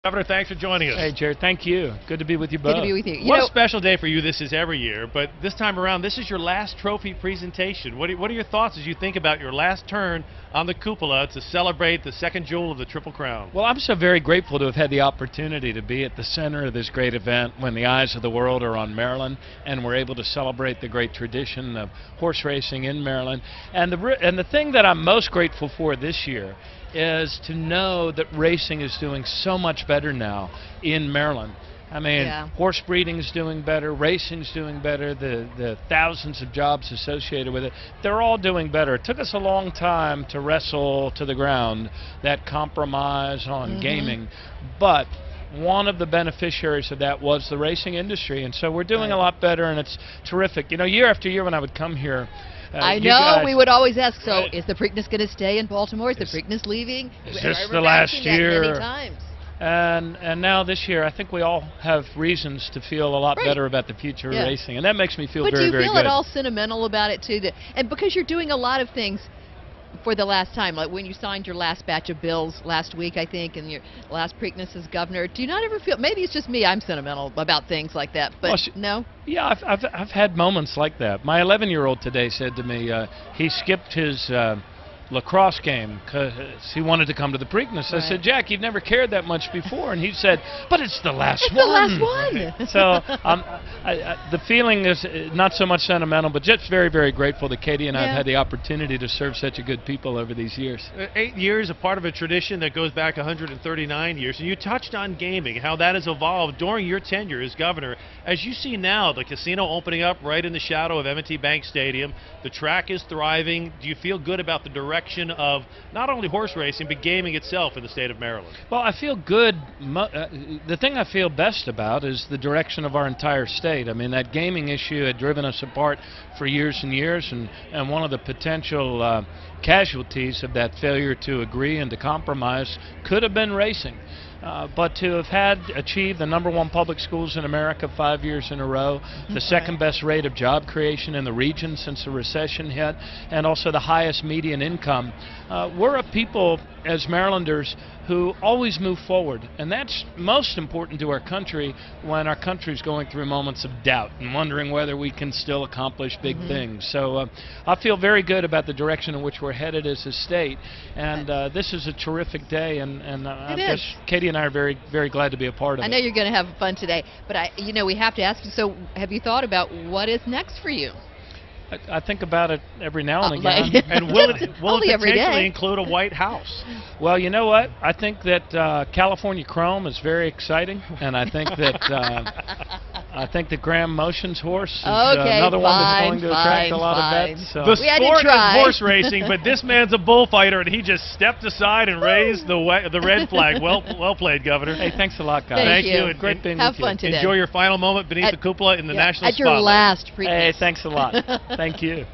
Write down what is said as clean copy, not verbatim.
Governor, thanks for joining us. Hey, Jared, thank you. Good to be with you both. Good to be with you. What a special day for you this is every year, but this time around, this is your last trophy presentation. What are your thoughts as you think about your last turn on the cupola to celebrate the second jewel of the Triple Crown? Well, I'm so very grateful to have had the opportunity to be at the center of this great event when the eyes of the world are on Maryland, and we're able to celebrate the great tradition of horse racing in Maryland. And the thing that I'm most grateful for this year is to know that racing is doing so much better now in Maryland. I mean, horse breeding is doing better, racing is doing better, the thousands of jobs associated with it, they're all doing better. It took us a long time to wrestle to the ground that compromise on gaming, but one of the beneficiaries of that was the racing industry, and so we're doing a lot better, and it's terrific. You know, year after year when I would come here, I know, we would always ask, so is the Preakness going to stay in Baltimore? Is the Preakness leaving? Is this the last year? Many times. And now this year, I think we all have reasons to feel a lot better about the future of racing, and that makes me feel very, very good. But do you feel at all sentimental about it, too? And because you're doing a lot of things for the last time, like when you signed your last batch of bills last week, I think, and your last Preakness as governor, do you not ever feel, maybe it's just me, I'm sentimental about things like that, but no? Yeah, I've had moments like that. My 11-year-old today said to me, he skipped his lacrosse game because he wanted to come to the Preakness. I said, Jack, you've never cared that much before, and he said, but it's the last one. It's the last one. So the feeling is not so much sentimental, but just very, very grateful that Katie and I have had the opportunity to serve such a good people over these years. 8 years, a part of a tradition that goes back 139 years, and you touched on gaming, how that has evolved during your tenure as governor. As you see now, the casino opening up right in the shadow of M&T Bank Stadium, the track is thriving. Do you feel good about the direction of not only horse racing but gaming itself in the state of Maryland? Well, I feel good. The thing I feel best about is the direction of our entire state. I mean, that gaming issue had driven us apart for years and years, and one of the potential casualties of that failure to agree and to compromise could have been racing. But to have achieved the #1 public schools in America 5 years in a row, the second best rate of job creation in the region since the recession hit, and also the highest median income, we're a people as Marylanders who always move forward, and that's most important to our country when our country's going through moments of doubt and wondering whether we can still accomplish big things. So I feel very good about the direction in which we're headed as a state, and this is a terrific day, and I guess Katie and I are very, very glad to be a part of it. I know you're going to have fun today, but you know, we have to ask you, so have you thought about what is next for you? I think about it every now and again. And will it potentially include a White House? Well, you know what? I think that California Chrome is very exciting, and I think that Graham Motion's horse is another one that's going to attract a lot of vets. So. The sport is horse racing, but this man's a bullfighter, and he just stepped aside and raised the red flag. Well played, Governor. Hey, thanks a lot, guys. Thank you. And great being have with you. fun today. Enjoy your final moment beneath the cupola in the national spotlight. At your last Preakness. Hey, thanks a lot. Thank you.